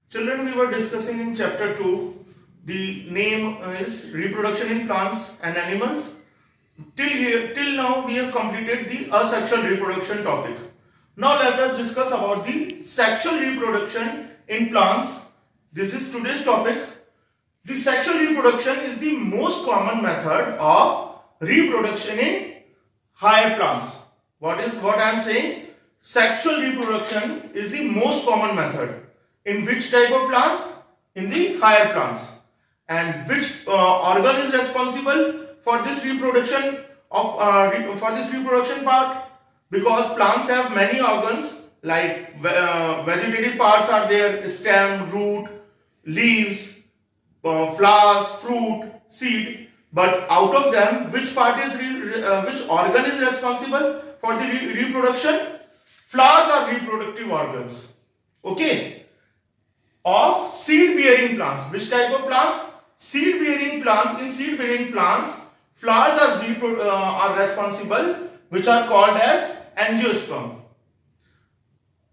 Children, we were discussing in chapter 2. The name is reproduction in plants and animals. Till now, we have completed the asexual reproduction topic. Now, let us discuss about the sexual reproduction in plants. This is today's topic. The sexual reproduction is the most common method of reproduction in higher plants. What I am saying? Sexual reproduction is the most common method. In which type of plants? In the higher plants. And which organ is responsible for this reproduction part? Because plants have many organs, like vegetative parts are there: stem, root, leaves, flowers, fruit, seed. But out of them, which organ is responsible for the reproduction? Flowers are reproductive organs. Okay. Of seed-bearing plants. Which type of plants? Seed-bearing plants. In seed-bearing plants, flowers are responsible, which are called as angiosperm.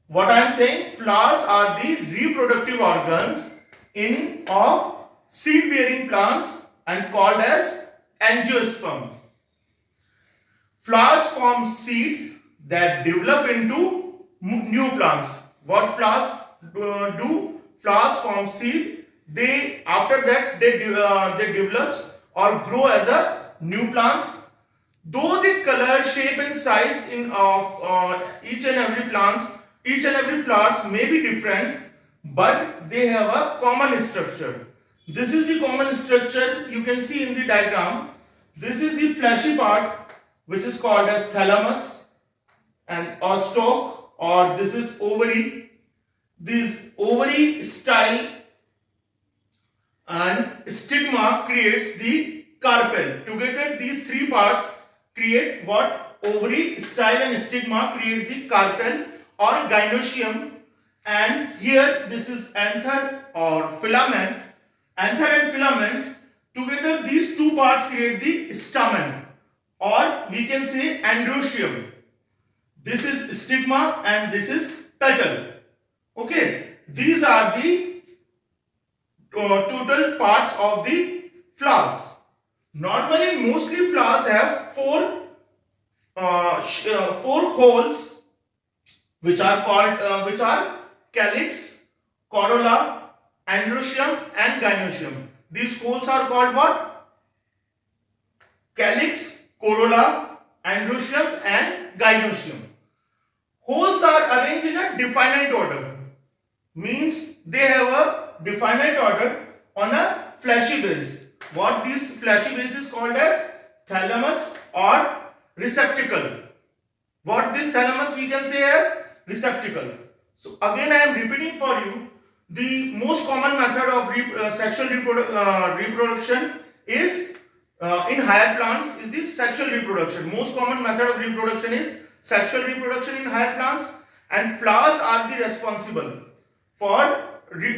What I am saying? Flowers are the reproductive organs of seed-bearing plants and called as angiosperm. Flowers form seed that develop into new plants. What flowers do? Flowers form seed. After that they develop or grow as a new plants. Though the color, shape, and size of each and every flowers may be different, but they have a common structure. This is the common structure you can see in the diagram. This is the fleshy part, which is called as thalamus or stalk, or this is ovary. This ovary style and stigma creates the carpel. Together these three parts create what? Ovary, style and stigma create the carpel or gynoecium, and here this is anther or filament. Anther and filament, together these two parts create the stamen, or we can say androecium. This is stigma and this is petal. Okay, these are the total parts of the flowers. Normally, mostly flowers have four holes, which are calyx, corolla, androecium, and gynoecium. These holes are called what? Calyx, corolla, androecium, and gynoecium. Holes are arranged in a definite order. Means they have a definite order on a fleshy base. What this fleshy base is called as? Thalamus or receptacle. What this thalamus we can say as? Receptacle. So again I am repeating for you, the most common method of sexual reproduction is in higher plants is the sexual reproduction. Most common method of reproduction is sexual reproduction in higher plants, and flowers are the responsible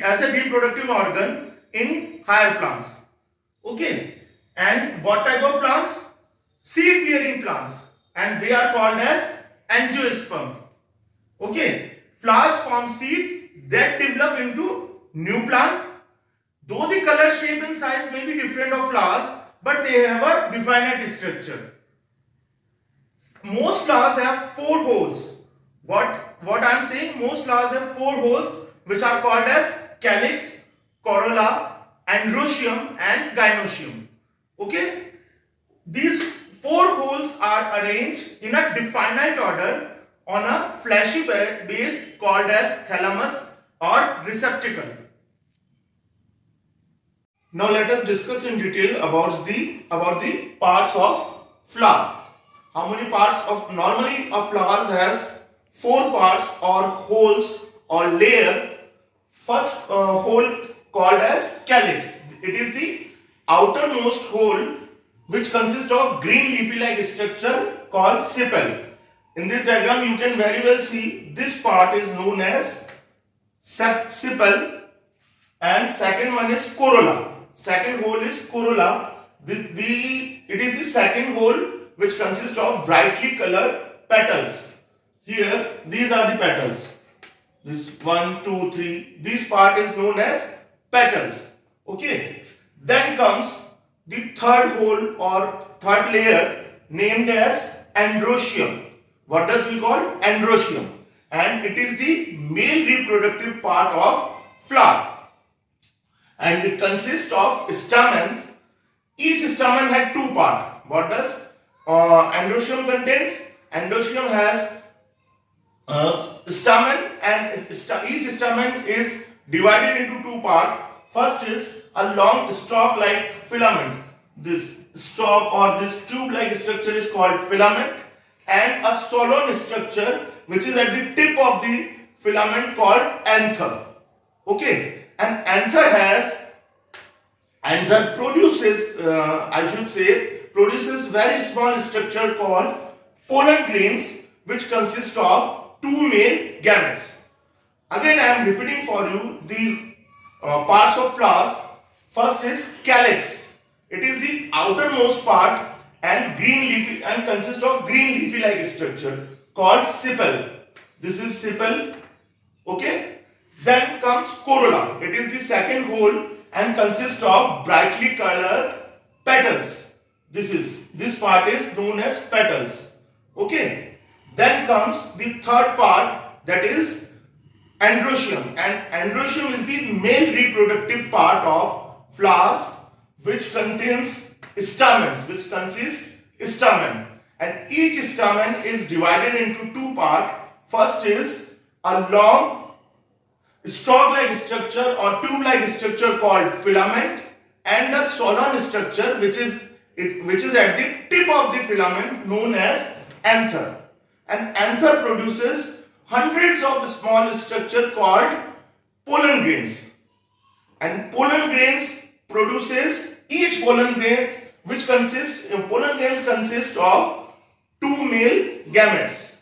as a reproductive organ in higher plants. Okay, and what type of plants? Seed bearing plants, and they are called as angiosperm. Okay, flowers form seed that develop into new plant. Though the color, shape and size may be different of flowers, but they have a definite structure. Most flowers have four holes. What I am saying? Most flowers have four holes, which are called as calyx, corolla, androecium, and gynoecium. Okay, these four holes are arranged in a definite order on a fleshy base called as thalamus or receptacle. Now let us discuss in detail about the parts of flower. How many parts of normally a flower has four parts or holes or layer. First hole called as calyx. It is the outermost hole which consists of green leafy-like structure called sepal. In this diagram you can very well see this part is known as sepal, and second one is corolla. Second hole is corolla. It is the second hole which consists of brightly colored petals. Here these are the petals. This 1, 2, 3. This part is known as petals. Okay. Then comes the third hole or third layer named as androecium. What does we call androecium? And it is the male reproductive part of flower. And it consists of stamens. Each stamen had two parts. What does androecium contains? Androecium has stamen, and each stamen is divided into two parts. First is a long stalk-like filament. This stalk or this tube-like structure is called filament, and a solan structure which is at the tip of the filament called anther. Okay, and anther produces, produces very small structure called pollen grains, which consist of two male gametes. Again, I am repeating for you the parts of flowers. First is calyx. It is the outermost part and green leafy and consists of green leafy like structure called sepal. This is sepal. Okay. Then comes corolla. It is the second hole and consists of brightly colored petals. This part is known as petals. Okay. Then comes the third part, that is androecium, and androecium is the male reproductive part of flowers, which contains stamens, which consists stamen, and each stamen is divided into two parts. First is a long stalk-like structure or tube-like structure called filament, and a solan structure which is at the tip of the filament known as anther. And anther produces hundreds of small structure called pollen grains. And pollen grains produces each pollen grains pollen grains consist of two male gametes.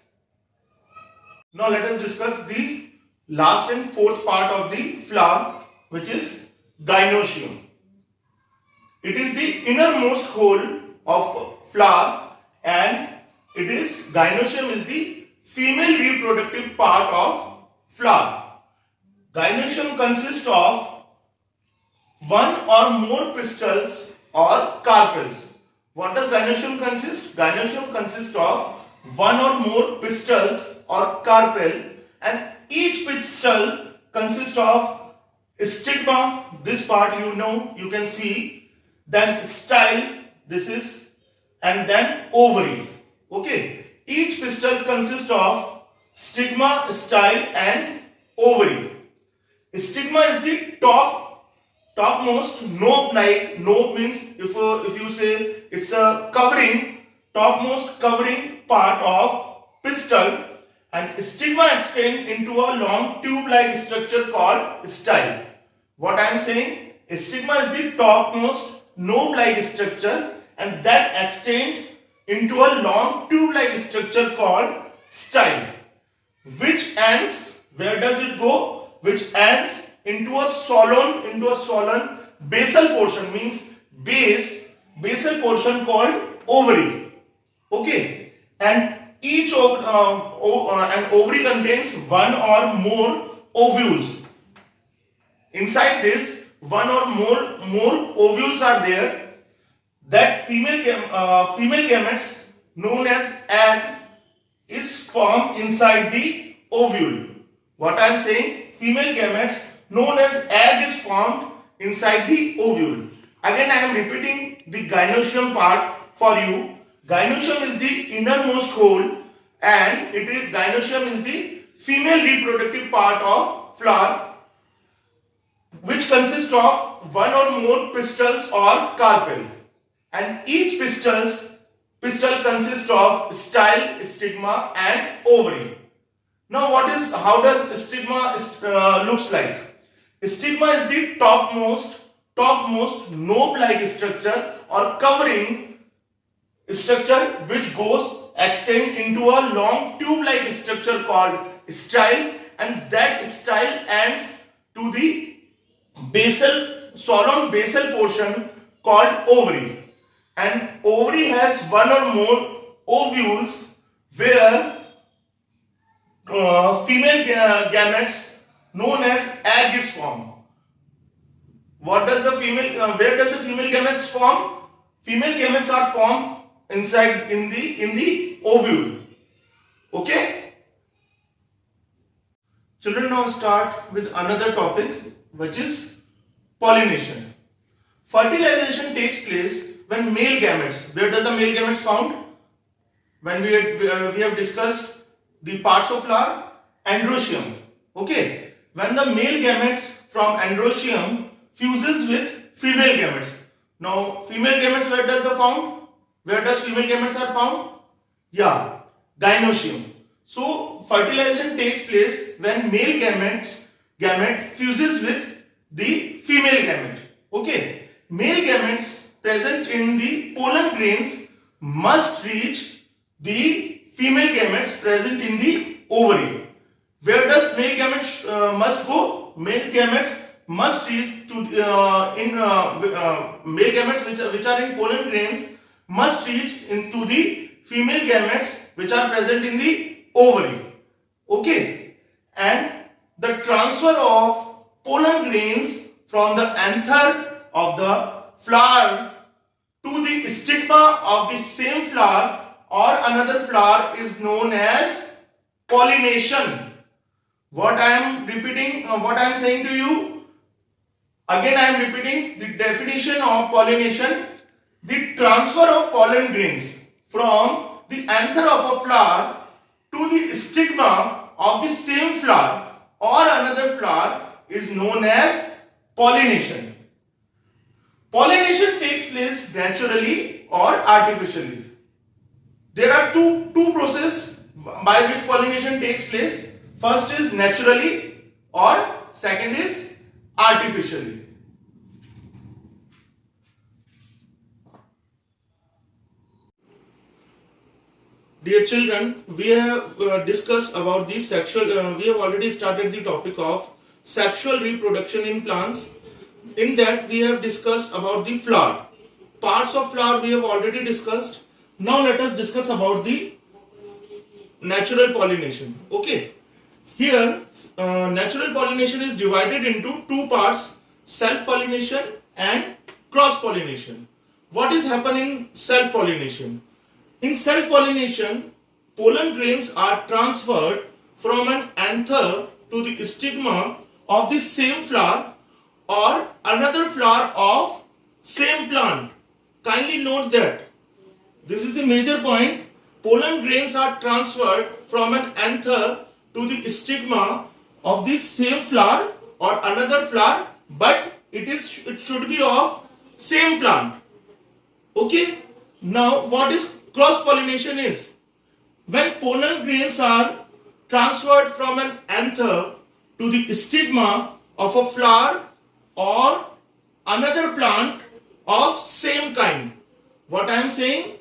Now let us discuss the last and fourth part of the flower, which is gynoecium. It is the innermost hole of flower, and gynoecium is the female reproductive part of flower. Gynoecium consists of one or more pistils or carpels. What does gynoecium consist? Gynoecium consists of one or more pistils or carpel, and each pistil consists of stigma. This part you can see, then style, and then ovary. Okay, each pistil consists of stigma, style, and ovary. Stigma is the topmost knob-like. Knob means if you say it's a topmost covering part of pistil, and stigma extends into a long tube-like structure called style. What I am saying, stigma is the topmost knob-like structure, and that extends into a long tube-like structure called style, which ends, where does it go? Which ends into a solan basal portion, means basal portion called ovary. Okay, and each an ovary contains one or more ovules. Inside this, one or more ovules are there. That female gametes known as egg is formed inside the ovule. What I am saying, female gametes known as egg is formed inside the ovule. Again, I am repeating the gynoecium part for you. Gynoecium is the innermost hole, and gynoecium is the female reproductive part of flower, which consists of one or more pistils or carpel, and each pistil consists of style, stigma, and ovary. Now, how does stigma looks like? Stigma is the topmost knob-like structure or covering structure which extend into a long tube-like structure called style, and that style ends to the solan basal portion called ovary. And ovary has one or more ovules, where female gametes known as egg is formed. What does the female? Where does the female gametes form? Female gametes are formed inside in the ovule. Okay. Children, now start with another topic, which is pollination. Fertilization takes place when male gametes. Where does the male gametes found? When we have discussed the parts of flower, androecium. Okay. When the male gametes from androecium fuses with female gametes. Now, female gametes, where does the found? Where does female gametes are found? Yeah, gynoecium. So, fertilization takes place when male gamete fuses with the female gamete. Okay. Male gametes present in the pollen grains must reach the female gametes present in the ovary. Where does male gametes must go? Male gametes must reach to male gametes which are in pollen grains must reach into the female gametes which are present in the ovary. Okay, and the transfer of pollen grains from the anther of the flower to the stigma of the same flower or another flower is known as pollination. What I am repeating, what I am saying to you, again I am repeating the definition of pollination: the transfer of pollen grains from the anther of a flower to the stigma of the same flower or another flower is known as pollination. Pollination takes place naturally or artificially. There are two processes by which pollination takes place. First is naturally or second is artificially. Dear children, we have discussed about the sexual, we have already started the topic of sexual reproduction in plants. In that we have discussed about the flower. Parts of flower we have already discussed. Now let us discuss about the natural pollination. Okay. Here natural pollination is divided into two parts: self-pollination and cross-pollination. What is happening in self-pollination? In self-pollination, pollen grains are transferred from an anther to the stigma of the same flower or another flower of same plant. Kindly note that this is the major point. Pollen grains are transferred from an anther to the stigma of the same flower or another flower, but it should be of same plant. Okay. Now what is cross pollination is? When pollen grains are transferred from an anther to the stigma of a flower or another plant of same kind. What I am saying?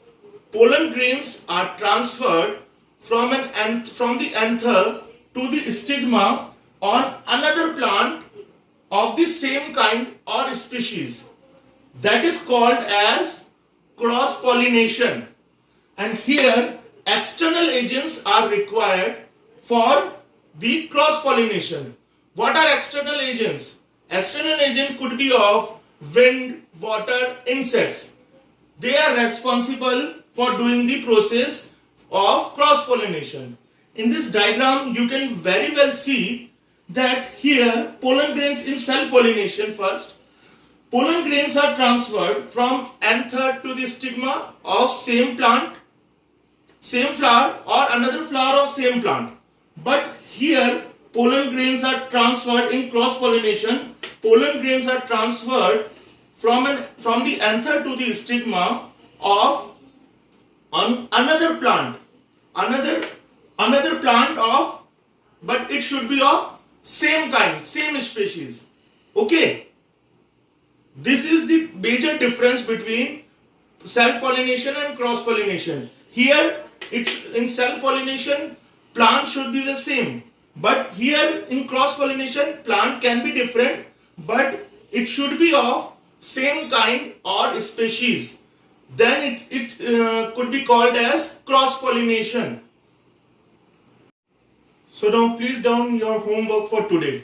Pollen grains are transferred from the anther to the stigma on another plant of the same kind or species. That is called as cross pollination. And here external agents are required for the cross pollination. What are external agents? External agent could be of wind, water, insects. They are responsible for doing the process of cross pollination. In this diagram you can very well see that here pollen grains in self pollination first. Pollen grains are transferred from anther to the stigma of same plant, same flower or another flower of same plant. But here pollen grains are transferred in cross pollination. Pollen grains are transferred from the anther to the stigma of another plant, another plant of, but it should be of same kind, same species. Okay. This is the major difference between self-pollination and cross-pollination. Here, in self-pollination, plant should be the same. But here, in cross-pollination, plant can be different, but it should be of same kind or species. Then it could be called as cross-pollination. So now please down your homework for today.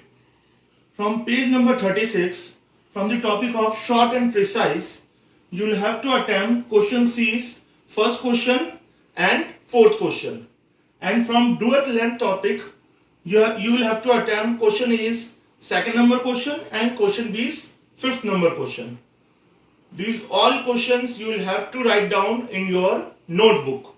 From page number 36, from the topic of short and precise, you will have to attempt question C's first question and fourth question. And from do at length topic, you will have to attempt question A's second number question and question B's fifth number question. These all questions you will have to write down in your notebook.